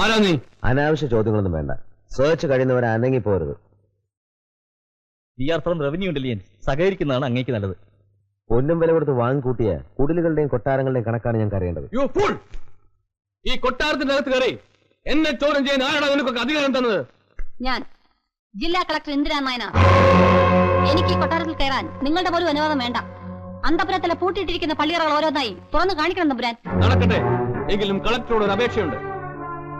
ആരാ നീ? അനാവശ്യ ചോദ്യങ്ങളൊന്നും വേണ്ട. സെർച്ച് കഴിയുന്നവരെ അനങ്ങി പോരുത്. റവന്യൂ ഇന്റലിജൻസ് സഹകരിക്കുന്നതാണ് അങ്ങേക്ക് നല്ലത്. പൊന്നും വില കൊടുത്ത് വാങ്ങിക്കൂട്ടിയ കുടിലുകളുടെയും കൊട്ടാരങ്ങളുടെയും കണക്കാണ് ഞങ്ങൾക്ക് അറിയേണ്ടത്. ഈ കൊട്ടാരത്തിനകത്ത് കയറി എന്നെ ചോദ്യം ചെയ്യാൻ ആരാണ് നിനക്കൊക്കെ അധികാരം തന്നത്? ഞാൻ ജില്ലാ കളക്ടർ ഇന്ദിരാ നായനാർ. എനിക്ക് ഈ കൊട്ടാരത്തിൽ കയറാൻ നിങ്ങളുടെ പോലും അനുവാദം വേണ്ട. അന്തപുരത്തിലെ പൂട്ടിയിട്ടിരിക്കുന്ന പള്ളിയറകൾ ഓരോന്നായി തുറന്നു കാണിക്കണം തമ്പുരാൻ. നടക്കട്ടെ. എങ്കിലും കളക്ടറോട് ഒരു അപേക്ഷയുണ്ട്.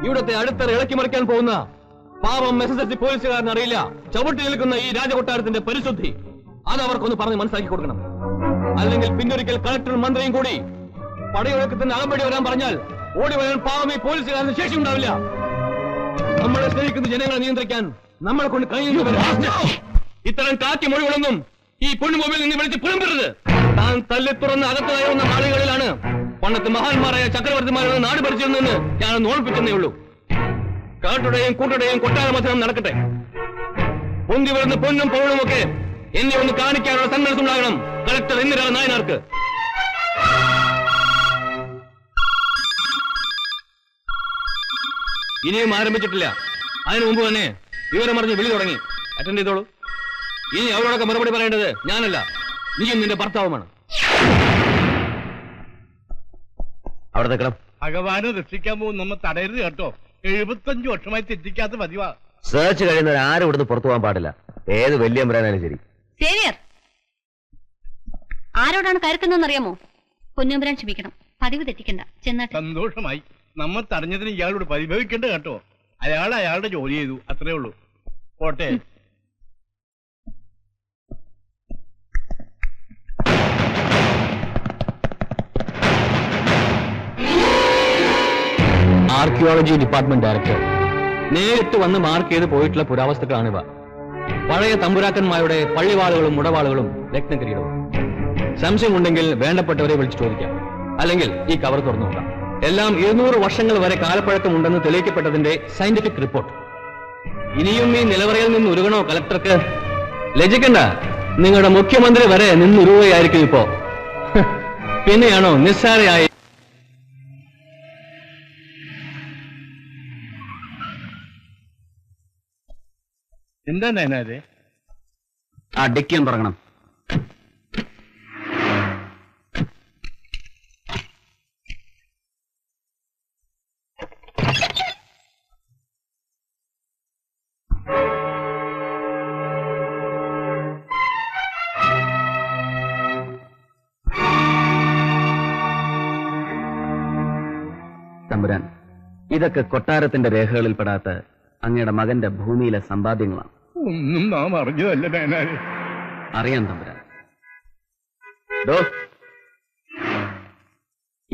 ഇവിടത്തെ അടുത്തറ ഇളക്കി മറിക്കാൻ പോകുന്ന പാവം SSLC പോലീസുകാരൻ അറിയില്ല ചവിട്ടി നിൽക്കുന്ന ഈ രാജകൊട്ടാരത്തിന്റെ പരിശുദ്ധി. അത് അവർക്കൊന്ന് പറഞ്ഞ് മനസ്സിലാക്കി കൊടുക്കണം. അല്ലെങ്കിൽ പിന്നൊരിക്കൽ കളക്ടറും മന്ത്രിയും കൂടി പടയൊഴുക്കത്തിന്റെ അകമ്പടി വരാൻ പറഞ്ഞാൽ ഓടി വരാൻ പാവം ഈ പോലീസുകാരന് ശേഷി ഉണ്ടാവില്ല. നമ്മളെ സ്നേഹിക്കുന്ന ജനങ്ങളെ നിയന്ത്രിക്കാൻ നമ്മളെ കൊണ്ട് കഴിയുന്നവർ ഇത്തരം കാറ്റി മൊഴികളൊന്നും ഈ പൊണ്ണുമൊബൈലിൽ നിന്ന് വിളിച്ച് പുറമ്പരുത്. താൻ തല്ലി തുറന്ന് അകത്ത് കയറുന്ന നാളുകളിലാണ് പണ്ടത്തെ മഹാന്മാരായ ചക്രവർത്തിമാരുടെ നാട് ഭരിച്ചിരുന്നെന്ന് ഞാനൊന്ന് ഓർപ്പിച്ചെന്നേ ഉള്ളൂ. കാട്ടുടെയും കൂട്ടുടെയും കൊട്ടാര മത്സരം നടക്കട്ടെ. പൊന്തി വരുന്ന പൊന്നും പൗളും ഒക്കെ എന്നെ ഒന്ന് കാണിക്കാനുള്ള സന്മനസ് ഉണ്ടാകണം കളക്ടർ ഇന്ദിരാ നായനാർക്ക്. ഇനിയും ആരംഭിച്ചിട്ടില്ല. അതിനു മുമ്പ് തന്നെ വിവരമറിഞ്ഞ് വിളി തുടങ്ങി. അറ്റൻഡ് ചെയ്തോളൂ. ഇനി അവരോടൊക്കെ മറുപടി പറയേണ്ടത് ഞാനല്ല, നീയും നിന്റെ ഭർത്താവുമാണ്. അവിടെ നിൽക്കണം. ഭഗവാനെ രക്ഷിക്കാൻ പോകും നമ്മൾ തടയരുത് കേട്ടോ. 75 വർഷമായി തെറ്റിക്കാത്ത പതിവാ. സെർച്ച് കഴിയുന്നവർ ആരും ഇവിടുന്ന് പുറത്തു പോകാൻ പാടില്ല. ഏത് വലിയ അമ്പരാനാലും ശരി. സേവിയർ ആരോടാണ് കയറുന്നതെന്നറിയാമോ? പൊന്നമ്പരാൻ ക്ഷമിക്കണം, പതിവ് തെറ്റിക്കണ്ട. ചെന്നാട്ടെ. സന്തോഷമായി. നമ്മൾ തടഞ്ഞതിന് ഇയാളോട് പരിഭവിക്കേണ്ട കേട്ടോ. അയാൾ അയാളുടെ ജോലി ചെയ്തു, അത്രേ ഉള്ളൂ. പോട്ടെ. ആർക്കിയോളജി ഡിപ്പാർട്ട്മെന്റ് ഡയറക്ടർ നേരിട്ട് വന്ന് മാർക്ക് ചെയ്ത് പോയിട്ടുള്ള പുരാവസ്തുക്കളാണിവ. പഴയ തമ്പുരാക്കന്മാരുടെ പള്ളിവാളുകളും മുടവാളുകളും രത്നകിരീടവും. സംശയമുണ്ടെങ്കിൽ വേണ്ടപ്പെട്ടവരെ വിളിച്ചു ചോദിക്കാം. അല്ലെങ്കിൽ ഈ കവർ തുറന്നു നോക്കാം. എല്ലാം 200 വർഷങ്ങൾ വരെ കാലപ്പഴക്കമുണ്ടെന്ന് തെളിയിക്കപ്പെട്ടതിന്റെ സയന്റിഫിക് റിപ്പോർട്ട്. ഇനിയും ഈ നിലവറയിൽ നിന്ന് ഉരുകണോ കളക്ടർക്ക്? ലജിക്കണ്ട, നിങ്ങളുടെ മുഖ്യമന്ത്രി വരെ നിന്നുരുകയായിരിക്കും ഇപ്പോ. പിന്നെയാണോ നിസ്സാരയായി? എന്താ നയനാരെ? ആ ഡിക്കിയും തുടങ്ങണം. തമ്പുരാൻ, ഇതൊക്കെ കൊട്ടാരത്തിന്റെ രേഖകളിൽപ്പെടാത്ത അങ്ങയുടെ മകന്റെ ഭൂമിയിലെ സമ്പാദ്യങ്ങളാണ്. ഒന്നും നാം അറിഞ്ഞതല്ല നയനാരെ. അറിയാം തമ്പുരാൻ.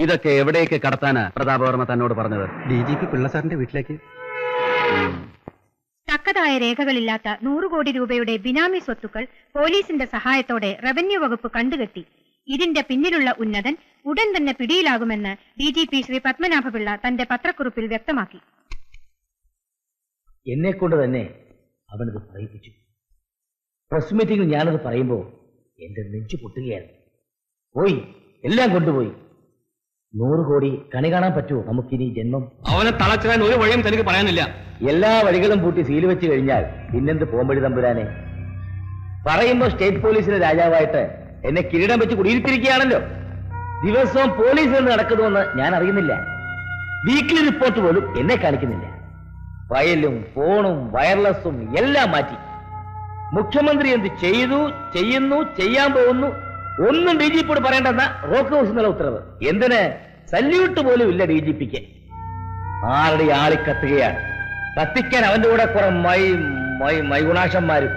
ഇതൊക്കെ എവിടേക്ക് കടത്താനാ പ്രതാപവർമ്മ തന്നോട് പറഞ്ഞത്? DGP പിള്ളസാറിന്റെ വീട്ടിലേക്ക്. തക്കതായ രേഖകളില്ലാത്ത 100 കോടി രൂപയുടെ ബിനാമി സ്വത്തുക്കൾ പോലീസിന്റെ സഹായത്തോടെ റവന്യൂ വകുപ്പ് കണ്ടുകെട്ടി. ഇതിന്റെ പിന്നിലുള്ള ഉന്നതൻ ഉടൻ തന്നെ പിടിയിലാകുമെന്ന് DGP ശ്രീ പത്മനാഭപിള്ള തന്റെ പത്രക്കുറിപ്പിൽ വ്യക്തമാക്കി. എന്നെക്കൊണ്ട് തന്നെ അവനത് പറയിപ്പിച്ചു. പ്രസ് മീറ്റിംഗിൽ ഞാനത് പറയുമ്പോ എന്റെ നെഞ്ചു പൊട്ടുകയായിരുന്നു. പോയി, എല്ലാം കൊണ്ടുപോയി. 100 കോടി കണി കാണാൻ പറ്റുമോ നമുക്കിനി ജന്മം? അവനെ തളച്ചിടാൻ ഒരു വഴിയും തനിക്ക് പറയാനില്ല. എല്ലാ വഴികളും പൂട്ടി സീൽ വെച്ച് കഴിഞ്ഞാൽ പിന്നെന്ത് പോംവഴി തമ്പുരാനെ? പറയുമ്പോ സ്റ്റേറ്റ് പോലീസിലെ രാജാവായിട്ട് എന്നെ കിരീടം വെച്ച് കുടിയിരുത്തിരിക്കുകയാണല്ലോ. ദിവസവും പോലീസിൽ നിന്ന് നടക്കുന്നുവെന്ന് ഞാൻ അറിയുന്നില്ല. വീക്ക്ലി റിപ്പോർട്ട് പോലും എന്നെ കാണിക്കുന്നില്ല. ഫയലും ഫോണും വയർലെസ്സും എല്ലാം മാറ്റി. മുഖ്യമന്ത്രി എന്ത് ചെയ്തു, ചെയ്യുന്നു, ചെയ്യാൻ പോകുന്നു ഒന്നും DGPയോട് പറയേണ്ടെന്ന റോക്ക് ഹൗസ് എന്നുള്ള ഉത്തരവ്. എന്തിന്? സല്യൂട്ട് പോലും ഇല്ല DGPക്ക്. ആരുടെ ആളി കത്തുകയാണ്. കത്തിക്കാൻ അവന്റെ കൂടെ കുറെ മൈഗുണാശന്മാരും.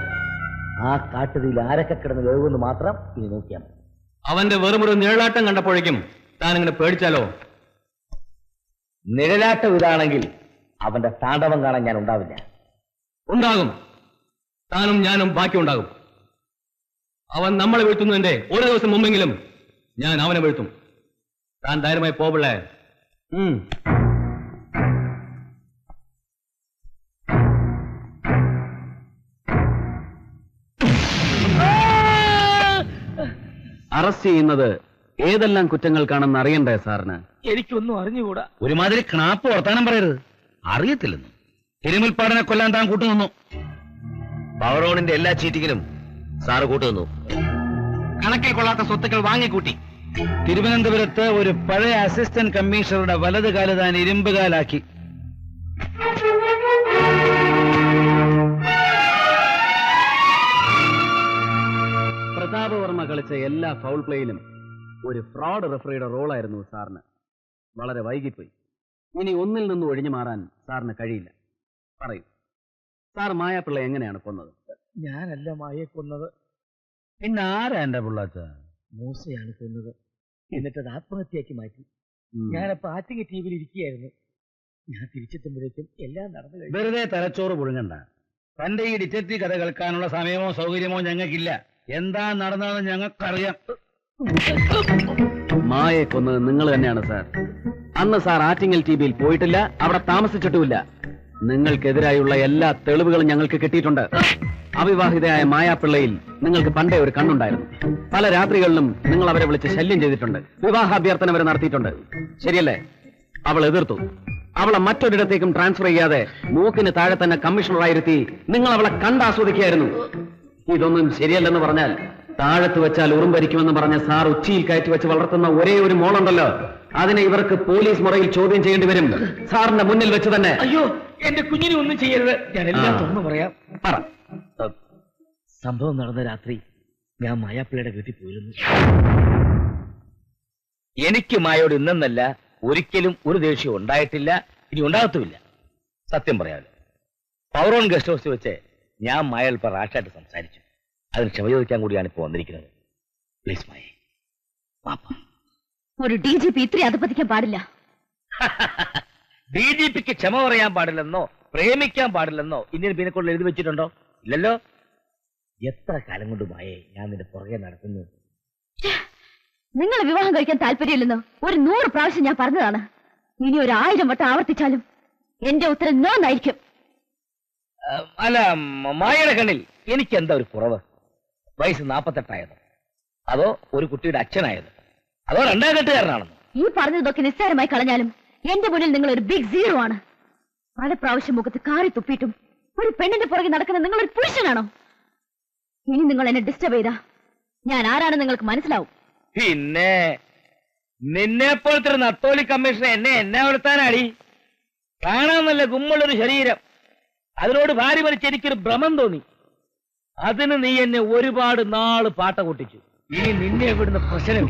ആ കാട്ടുതീയിൽ ആരൊക്കെ കിടന്ന് വേവുമെന്ന് മാത്രം ഇനി നോക്കിയാൽ മതി. അവന്റെ വെറുമൊരു നിഴലാട്ടം കണ്ടപ്പോഴേക്കും താൻ ഇങ്ങനെ പേടിച്ചാലോ? നിഴലാട്ടം ഇതാണെങ്കിൽ അവന്റെ താണ്ഡവം കാണാൻ ഞാൻ ഉണ്ടാവില്ല. ഉണ്ടാകും. താനും ഞാനും ബാക്കി ഉണ്ടാകും. അവൻ നമ്മളെ വീഴ്ത്തുന്നതിന്റെ ഒരു ദിവസം മുമ്പെങ്കിലും ഞാൻ അവനെ വീഴ്ത്തും. താൻ ധൈര്യമായി പോപിള്ളേ. അറസ്റ്റ് ചെയ്യുന്നത് ഏതെല്ലാം കുറ്റങ്ങൾക്കാണെന്ന് അറിയണ്ടേ സാറിന്? എനിക്കൊന്നും അറിഞ്ഞുകൂടാ. ഒരുമാതിരി ക്ണാപ്പ് വർത്താനം പറയരുത്. അറിയത്തില്ലെന്ന്. തിരുമുൽപ്പാടനെ കൊല്ലാൻ താൻ കൂട്ടുനിന്നു. പവറോണിന്റെ എല്ലാ ചീറ്റിങ്ങിനും സാറ് കൂട്ടുനിന്നു. കണക്കിൽ കൊള്ളാത്ത സ്വത്തുക്കൾ വാങ്ങിക്കൂട്ടി. തിരുവനന്തപുരത്ത് ഒരു പഴയ അസിസ്റ്റന്റ് കമ്മീഷണറുടെ വലതുകാല് താൻ ഇരുമ്പുകാലാക്കി. പ്രതാപവർമ്മ കളിച്ച എല്ലാ ഫൗൾ പ്ലേയിലും ഒരു ഫ്രോഡ് റെഫറിയുടെ റോളായിരുന്നു സാറിന്. വളരെ വൈകിപ്പോയി. ഇനി ഒന്നിൽ നിന്ന് ഒഴിഞ്ഞു മാറാൻ സാറിന് കഴിയില്ല. പറയൂ, സാർ മായാപ്പിള്ള എങ്ങനെയാണ് കൊന്നത്? ഞാനല്ല മായെ കൊന്നത്, പിന്നെ ആരാ എന്റെ പിള്ളാച്ച? മൂസയാണ് കൊന്നത്. എന്നിട്ട് അത് ആത്മഹത്യയാക്കി മാറ്റി. ഞാനപ്പോ ആറ്റിങ്ങ ടിവിയിൽ ഇരിക്കുകയായിരുന്നു. ഞാൻ തിരിച്ചെത്തുമ്പോഴേക്കും എല്ലാം നടന്നു കഴിഞ്ഞു. വെറുതെ തലച്ചോറ് പുഴുങ്ങണ്ട. തന്റെ ഈ ഡിറ്റക്റ്റീവ് കഥ കേൾക്കാനുള്ള സമയമോ സൗകര്യമോ ഞങ്ങൾക്കില്ല. എന്താ നടന്നതെന്ന് ഞങ്ങൾക്കറിയാം. മായെ കൊന്നത് നിങ്ങൾ തന്നെയാണ് സാർ. അന്ന് സാർ ആറ്റിങ്ങൽ ടിവിയിൽ പോയിട്ടില്ല, അവിടെ താമസിച്ചിട്ടുമില്ല. നിങ്ങൾക്കെതിരായുള്ള എല്ലാ തെളിവുകളും ഞങ്ങൾക്ക് കിട്ടിയിട്ടുണ്ട്. അവിവാഹിതയായ മായാപ്പിള്ളയിൽ നിങ്ങൾക്ക് പണ്ടേ ഒരു കണ്ണുണ്ടായിരുന്നു. പല രാത്രികളിലും നിങ്ങൾ അവരെ വിളിച്ച് ശല്യം ചെയ്തിട്ടുണ്ട്. വിവാഹാഭ്യർത്ഥന വരെ നടത്തിയിട്ടുണ്ട്. ശരിയല്ലേ? അവൾ എതിർത്തു. അവളെ മറ്റൊരിടത്തേക്കും ട്രാൻസ്ഫർ ചെയ്യാതെ മൂക്കിന് താഴെ തന്നെ കമ്മീഷണറായിരുത്തി നിങ്ങൾ അവളെ കണ്ടാസ്വദിക്കുകയായിരുന്നു. ഇതൊന്നും ശരിയല്ലെന്ന് പറഞ്ഞാൽ താഴത്ത് വെച്ചാൽ ഉറുമ്പരിക്കുമെന്ന് പറഞ്ഞ സാർ ഉച്ചിയിൽ കയറ്റി വെച്ച് വളർത്തുന്ന ഒരേ ഒരു മോളുണ്ടല്ലോ, അതിനെ ഇവർക്ക് പോലീസ് മുറയിൽ ചോദ്യം ചെയ്യേണ്ടി വരും. സാറിന്റെ മുന്നിൽ വെച്ച് തന്നെ. അയ്യോ, എന്റെ കുഞ്ഞിനെ ഒന്നും ചെയ്യരുത്. ഞാൻ എല്ലാം തുറന്നു പറയാം. പറ. സംഭവം നടന്ന രാത്രി ഞാൻ മായാപ്പിള്ളയുടെ വീട്ടിൽ പോയിരുന്നു. എനിക്ക് മായോട് ഇന്നെന്നല്ല ഒരിക്കലും ഒരു ദേഷ്യം ഉണ്ടായിട്ടില്ല, ഇനി ഉണ്ടാകത്തുമില്ല. സത്യം പറയാമല്ലോ, പവറോൺ ഗസ്റ്റ് ഹൗസിൽ വെച്ച് ഞാൻ മായൽപ്പ റാഷായിട്ട് സംസാരിച്ചു. അതിന് ക്ഷമ ചോദിക്കാൻ കൂടിയാണ് ഇപ്പൊ വന്നിരിക്കുന്നത്. പ്ലീസ് മായേ, ഒരു DGP ഇത്ര അധപ്പതിക്കാൻ പാടില്ല. DGPക്ക് ക്ഷമ പറയാൻ പാടില്ലെന്നോ പ്രേമിക്കാൻ പാടില്ലെന്നോ ഇന്ത്യൻ പീനക്കോഡിൽ എഴുതി വെച്ചിട്ടുണ്ടോ? ഇല്ലല്ലോ. എത്ര കാലം കൊണ്ട് മായേ ഞാൻ നിന്റെ പുറകെ നടക്കുന്നു. നിങ്ങൾ വിവാഹം കഴിക്കാൻ താല്പര്യമില്ലെന്ന് ഒരു 100 പ്രാവശ്യം ഞാൻ പറഞ്ഞതാണ്. ഇനി ഒരു 1000 വട്ടം ആവർത്തിച്ചാലും എന്റെ ഉത്തരം നോ എന്നായിരിക്കും. അല്ല, മായയുടെ കണ്ണിൽ എനിക്ക് എന്താ ഒരു കുറവ്? വയസ്സ് 48 അതോ ഒരു കുട്ടിയുടെ അച്ഛനായത്, അതോ രണ്ടാം കെട്ടുകാരനാണെന്നോ? ഈ പറഞ്ഞതൊക്കെ നിസ്സാരമായി കളഞ്ഞാലും എന്റെ മുന്നിൽ നിങ്ങൾ ഒരു ബിഗ് സീറോ ആണ്. പല പ്രാവശ്യം മുഖത്ത് കാറി തുപ്പിയിട്ടും ഒരു പെണ്ണിന്റെ പുറകെ നടക്കുന്ന നിങ്ങൾ ഒരു പുരുഷനാണോ? ഇനി നിങ്ങൾ എന്നെ ഡിസ്റ്റർബ് ചെയ്താ ഞാൻ ആരാണെന്ന് നിങ്ങൾക്ക് മനസ്സിലാവും. പിന്നെ നിന്നെ പോലത്തെ ഒരു നത്തോലി കമ്മീഷണർ എന്നെ വളർത്താനാടി. കാണാൻ നല്ല ഗുമ്മുള്ളൊരു ശരീരം, അതിനോട് ഭാര്യ മരിച്ച് എനിക്കൊരു ഭ്രമം തോന്നി. അതിന് നീ എന്നെ ഒരുപാട് നാള് പാട്ട കൂട്ടിച്ചു. ഇനി നിന്നെ ഇവിടുന്ന് പ്രശ്നം